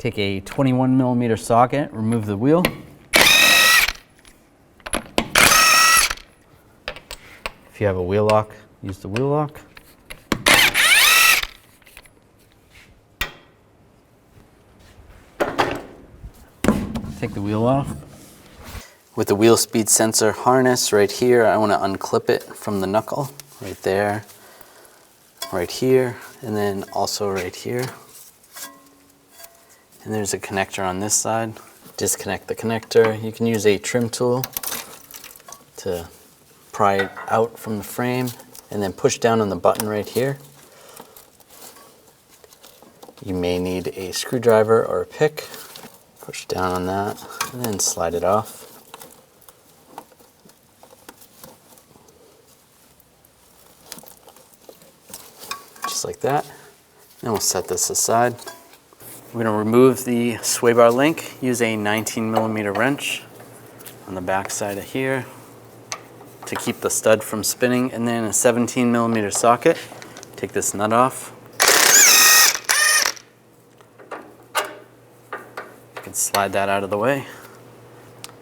Take a 21mm socket, remove the wheel. If you have a wheel lock, use the wheel lock. Take the wheel off. With the wheel speed sensor harness right here, I want to unclip it from the knuckle right there, right here, and then also right here. And there's a connector on this side. Disconnect the connector. You can use a trim tool to pry it out from the frame, and then push down on the button right here. You may need a screwdriver or a pick. Push down on that and then slide it off. Just like that. Then we'll set this aside. We're going to remove the sway bar link. Use a 19mm wrench on the back side of here to keep the stud from spinning, and then a 17mm socket. Take this nut off. You can slide that out of the way.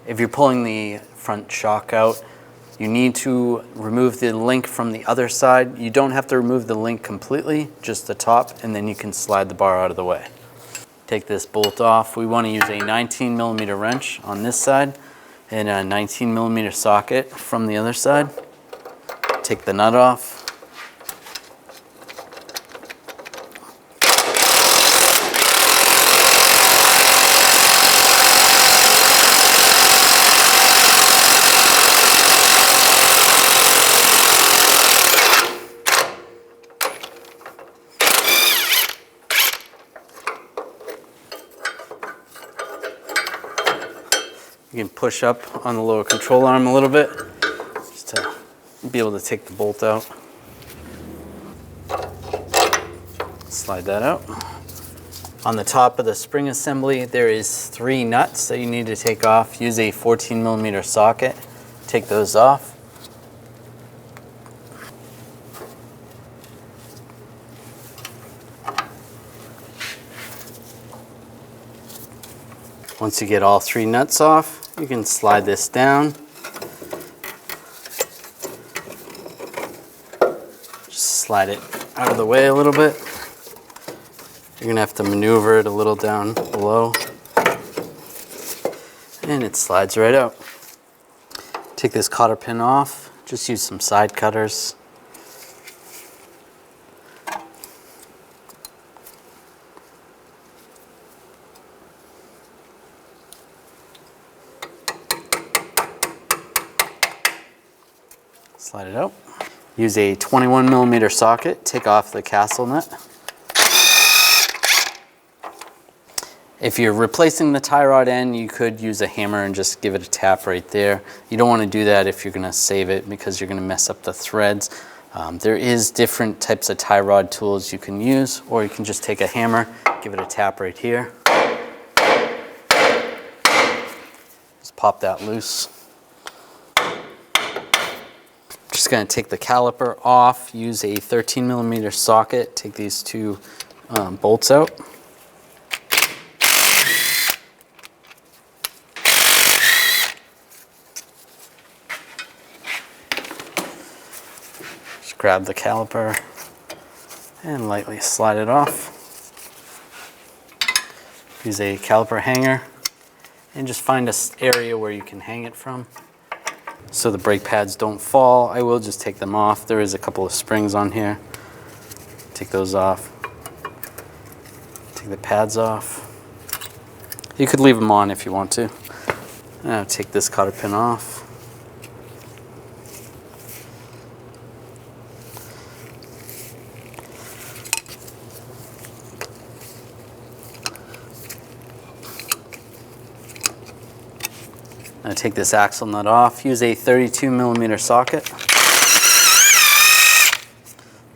If you're pulling the front shock out, you need to remove the link from the other side. You don't have to remove the link completely, just the top, and then you can slide the bar out of the way. Take this bolt off. We want to use a 19mm wrench on this side and a 19mm socket from the other side. Take the nut off. You can push up on the lower control arm a little bit just to be able to take the bolt out. Slide that out. On the top of the spring assembly, there is 3 nuts that you need to take off. Use a 14mm socket. Take those off. Once you get all 3 nuts off, you can slide this down. Just slide it out of the way a little bit. You're gonna have to maneuver it a little down below. And it slides right out. Take this cotter pin off. Just use some side cutters. Slide it out. Use a 21mm socket. Take off the castle nut. If you're replacing the tie rod end, you could use a hammer and just give it a tap right there. You don't want to do that if you're going to save it, because you're going to mess up the threads. There is different types of tie rod tools you can use, or you can just take a hammer, give it a tap right here. Just pop that loose. Just going to take the caliper off, use a 13mm socket, take these 2 bolts out. Just grab the caliper and lightly slide it off. Use a caliper hanger and just find an area where you can hang it from, so the brake pads don't fall. I will just take them off. There is a couple of springs on here. Take those off. Take the pads off. You could leave them on if you want to. Now take this cotter pin off. Now take this axle nut off. Use a 32mm socket.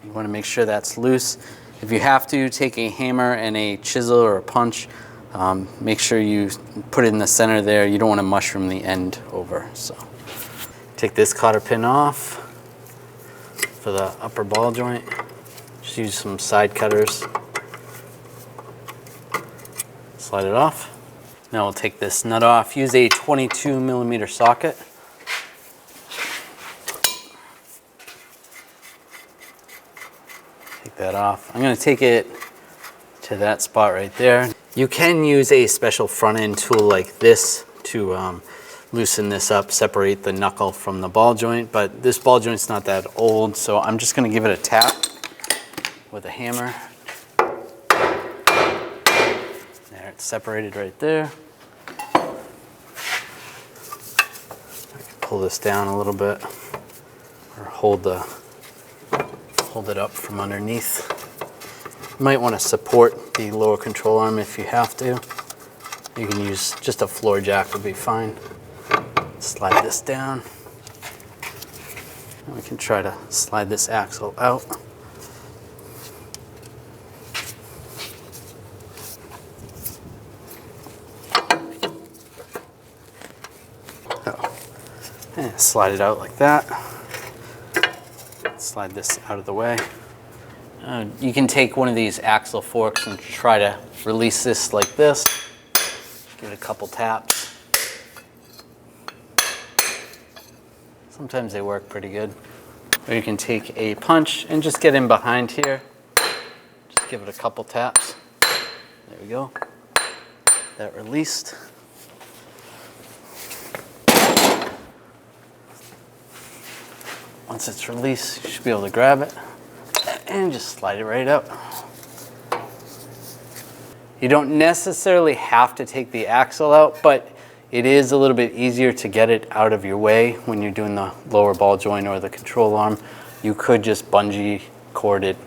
You want to make sure that's loose. If you have to, take a hammer and a chisel or a punch. Make sure you put it in the center there. You don't want to mushroom the end over. So take this cotter pin off for the upper ball joint. Just use some side cutters. Slide it off. Now we'll take this nut off. Use a 22mm socket. Take that off. I'm going to take it to that spot right there. You can use a special front end tool like this to loosen this up, separate the knuckle from the ball joint, but this ball joint's not that old, so I'm just going to give it a tap with a hammer. There, it's separated right there. I can pull this down a little bit, or hold it up from underneath. You might want to support the lower control arm if you have to. You can use just a floor jack would be fine. Slide this down. And we can try to slide this axle out. And slide it out like that. Slide this out of the way. You can take one of these axle forks and try to release this like this. Give it a couple taps. Sometimes they work pretty good. Or you can take a punch and just get in behind here. Just give it a couple taps. There we go. That released. Once it's released, you should be able to grab it and just slide it right out. You don't necessarily have to take the axle out, but it is a little bit easier to get it out of your way when you're doing the lower ball joint or the control arm. You could just bungee cord it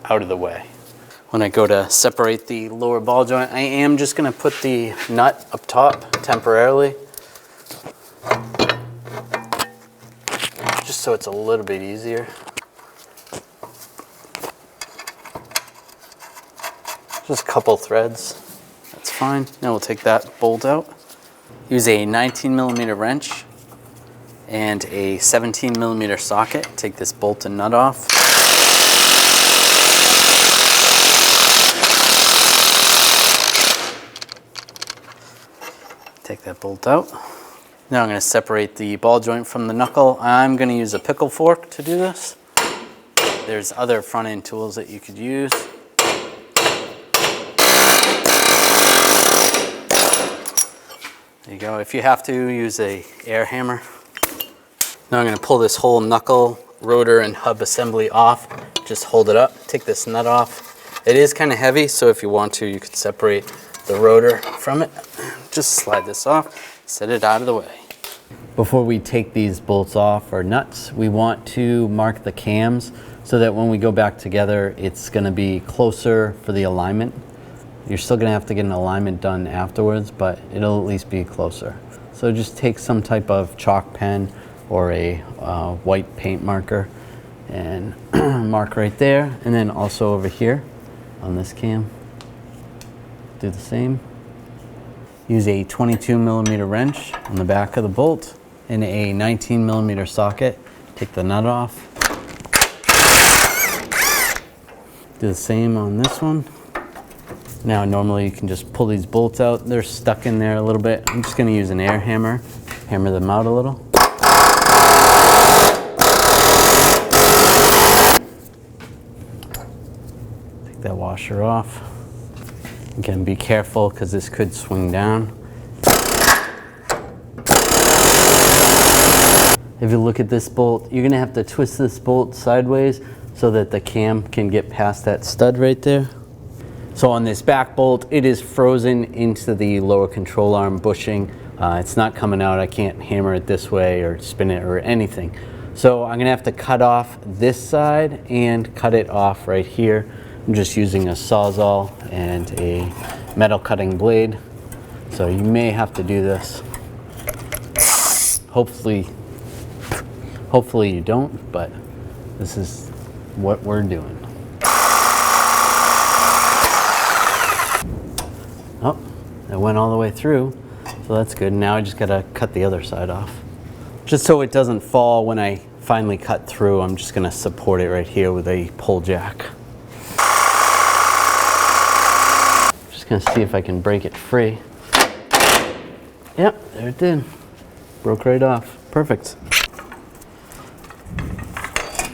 out of the way. When I go to separate the lower ball joint, I am just going to put the nut up top temporarily, just so it's a little bit easier. Just a couple threads, that's fine. Now we'll take that bolt out. Use a 19mm wrench and a 17mm socket. Take this bolt and nut off. Take that bolt out. Now I'm going to separate the ball joint from the knuckle. I'm going to use a pickle fork to do this. There's other front end tools that you could use. There you go. If you have to, use a air hammer. Now I'm going to pull this whole knuckle, rotor, and hub assembly off. Just hold it up. Take this nut off. It is kind of heavy, so if you want to, you could separate the rotor from it. Just slide this off, set it out of the way. Before we take these bolts off or nuts, we want to mark the cams so that when we go back together, it's going to be closer for the alignment. You're still going to have to get an alignment done afterwards, but it'll at least be closer. So just take some type of chalk pen or a white paint marker and mark right there, and then also over here on this cam. Do the same. Use a 22mm wrench on the back of the bolt and a 19mm socket. Take the nut off. Do the same on this one. Now normally you can just pull these bolts out. They're stuck in there a little bit. I'm just going to use an air hammer. Hammer them out a little. Take that washer off. Again, be careful because this could swing down. If you look at this bolt, you're going to have to twist this bolt sideways so that the cam can get past that stud right there. So on this back bolt, it is frozen into the lower control arm bushing. It's not coming out. I can't hammer it this way or spin it or anything. So I'm going to have to cut off this side and cut it off right here. I'm just using a Sawzall and a metal cutting blade. So you may have to do this. Hopefully you don't, but this is what we're doing. Oh, it went all the way through, so that's good. Now I just gotta cut the other side off. Just so it doesn't fall when I finally cut through, I'm just gonna support it right here with a pull jack. Just gonna see if I can break it free. Yep, there it did. Broke right off. Perfect.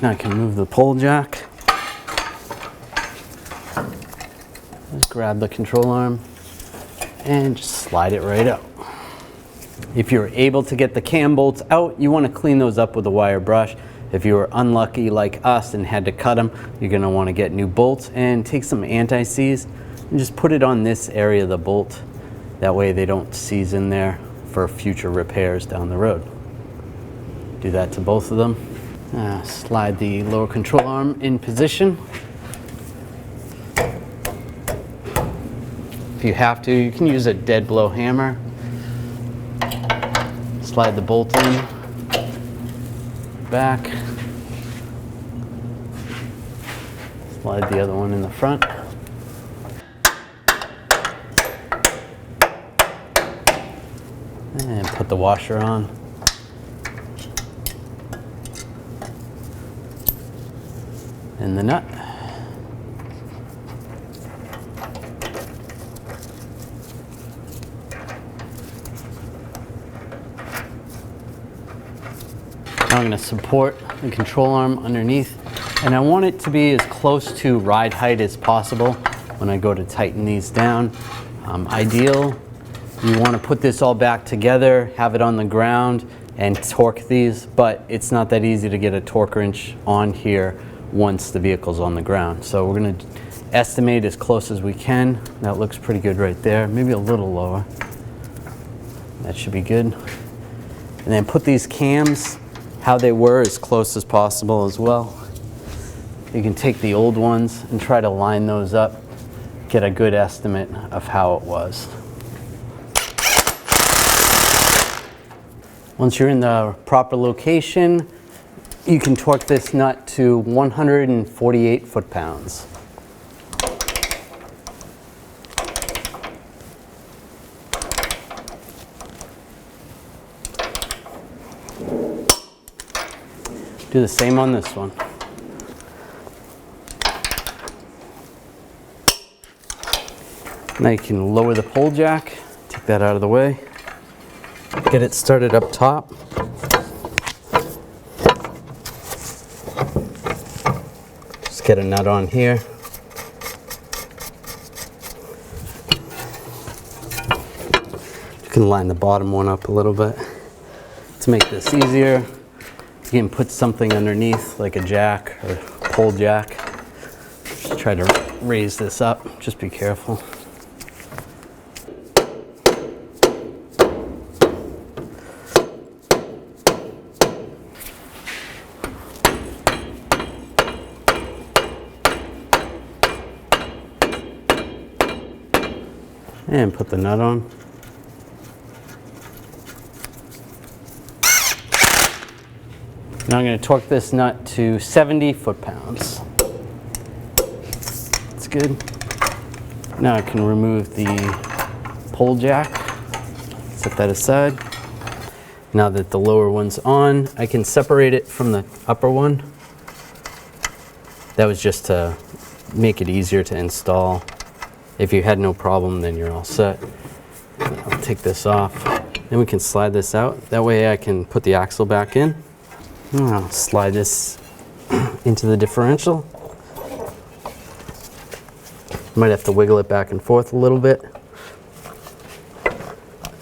Now I can move the pole jack. Just grab the control arm and just slide it right out. If you're able to get the cam bolts out, you want to clean those up with a wire brush. If you were unlucky like us and had to cut them, you're going to want to get new bolts and take some anti-seize and just put it on this area of the bolt. That way they don't seize in there for future repairs down the road. Do that to both of them. Slide the lower control arm in position. If you have to, you can use a dead blow hammer. Slide the bolt in, back. Slide the other one in the front. And put the washer on. And the nut. Now I'm going to support the control arm underneath, and I want it to be as close to ride height as possible when I go to tighten these down. Ideal, you want to put this all back together, have it on the ground, and torque these, but it's not that easy to get a torque wrench on here once the vehicle's on the ground. So we're going to estimate as close as we can. That looks pretty good right there, maybe a little lower. That should be good. And then put these cams how they were as close as possible as well. You can take the old ones and try to line those up, get a good estimate of how it was. Once you're in the proper location, you can torque this nut to 148 foot-pounds. Do the same on this one. Now you can lower the pole jack, take that out of the way, get it started up top. Just get a nut on here. You can line the bottom one up a little bit. To make this easier, you can put something underneath, like a jack or pole jack. Just try to raise this up, just be careful. And put the nut on. Now I'm going to torque this nut to 70 foot-pounds. That's good. Now I can remove the pole jack, set that aside. Now that the lower one's on, I can separate it from the upper one. That was just to make it easier to install. If you had no problem, then you're all set. I'll take this off. Then we can slide this out. That way I can put the axle back in. I'll slide this into the differential. Might have to wiggle it back and forth a little bit.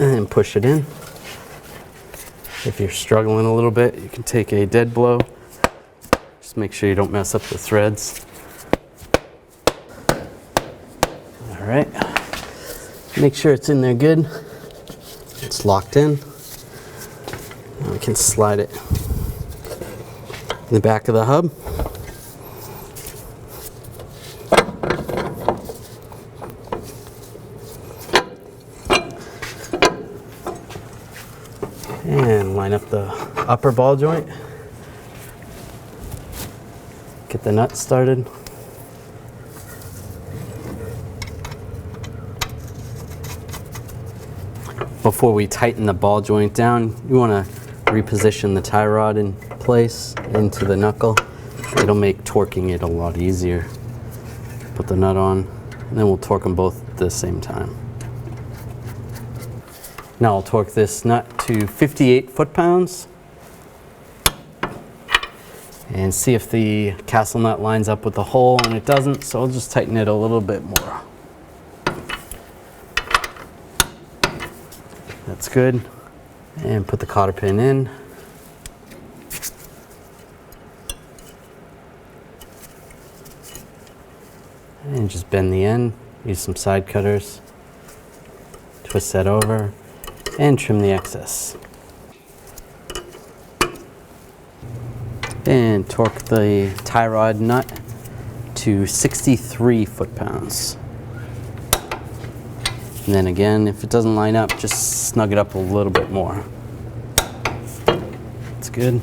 And then push it in. If you're struggling a little bit, you can take a dead blow. Just make sure you don't mess up the threads. All right. Make sure it's in there good. It's locked in. Now we can slide it in the back of the hub. And line up the upper ball joint. Get the nut started. Before we tighten the ball joint down, you want to reposition the tie rod in place into the knuckle. It'll make torquing it a lot easier. Put the nut on, and then we'll torque them both at the same time. Now I'll torque this nut to 58 foot-pounds and see if the castle nut lines up with the hole, and it doesn't, so I'll just tighten it a little bit more. That's good. And put the cotter pin in. And just bend the end. Use some side cutters. Twist that over and trim the excess. And torque the tie rod nut to 63 foot-pounds. And then again, if it doesn't line up, just snug it up a little bit more. That's good.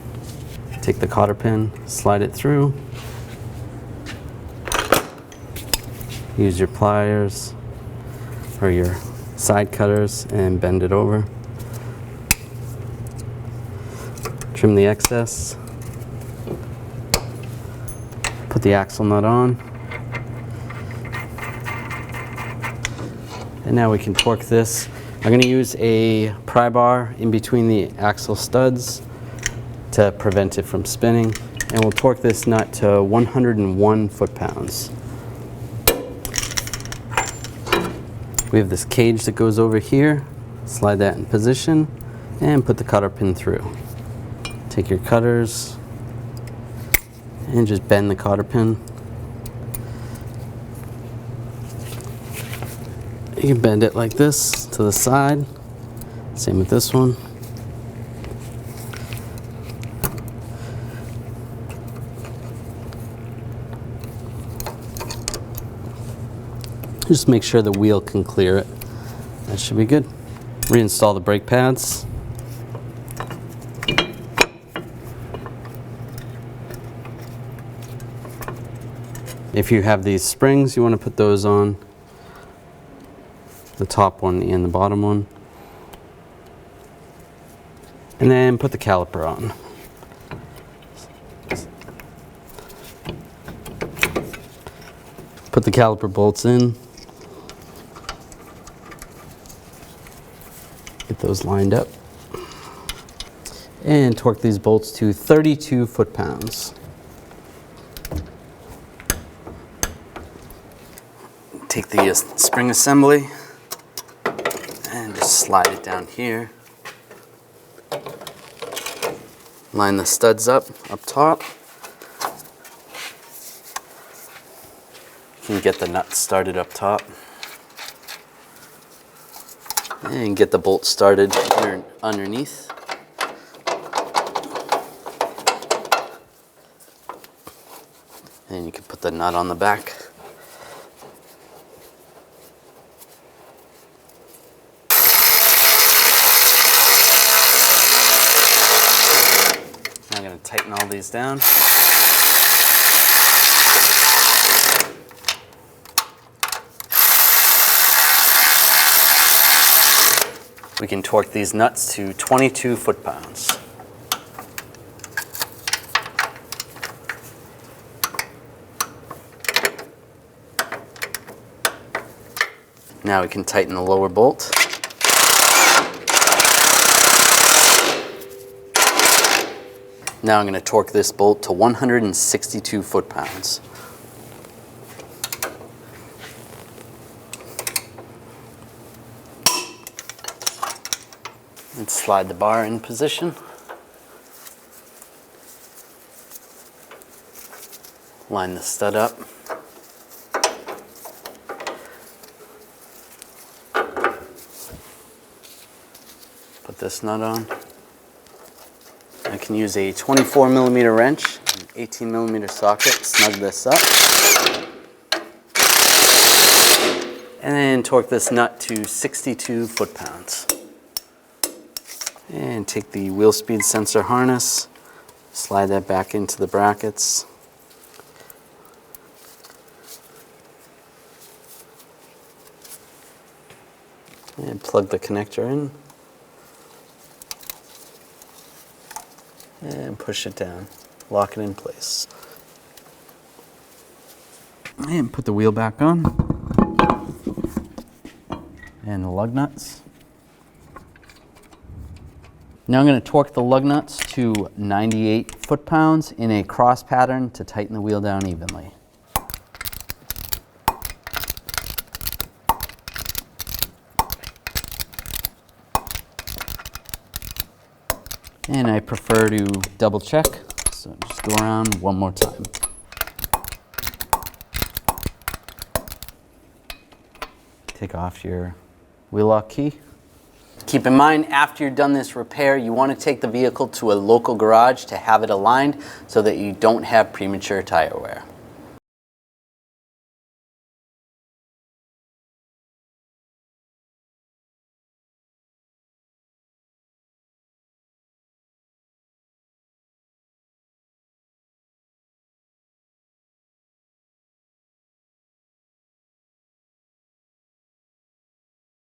Take the cotter pin, slide it through. Use your pliers or your side cutters and bend it over. Trim the excess. Put the axle nut on. And now we can torque this. I'm going to use a pry bar in between the axle studs to prevent it from spinning. And we'll torque this nut to 101 foot-pounds. We have this cage that goes over here. Slide that in position and put the cotter pin through. Take your cutters and just bend the cotter pin. You can bend it like this to the side. Same with this one. Just make sure the wheel can clear it. That should be good. Reinstall the brake pads. If you have these springs, you want to put those on. The top one and the bottom one. And then put the caliper on. Put the caliper bolts in. Get those lined up. And torque these bolts to 32 foot-pounds. Take the spring assembly and just slide it down here. Line the studs up top. You can get the nut started up top. And get the bolt started underneath. And you can put the nut on the back. I'm going to tighten all these down. We can torque these nuts to 22 foot-pounds. Now we can tighten the lower bolt. Now I'm going to torque this bolt to 162 foot-pounds. And slide the bar in position. Line the stud up. Put this nut on. I can use a 24mm wrench, an 18mm socket, snug this up. And then torque this nut to 62 foot-pounds. And take the wheel speed sensor harness, slide that back into the brackets. And plug the connector in. And push it down. Lock it in place. And put the wheel back on. and the lug nuts. Now I'm going to torque the lug nuts to 98 foot-pounds in a cross pattern to tighten the wheel down evenly. And I prefer to double check, so just go around one more time. Take off your wheel lock key. Keep in mind, after you're done this repair, you want to take the vehicle to a local garage to have it aligned so that you don't have premature tire wear.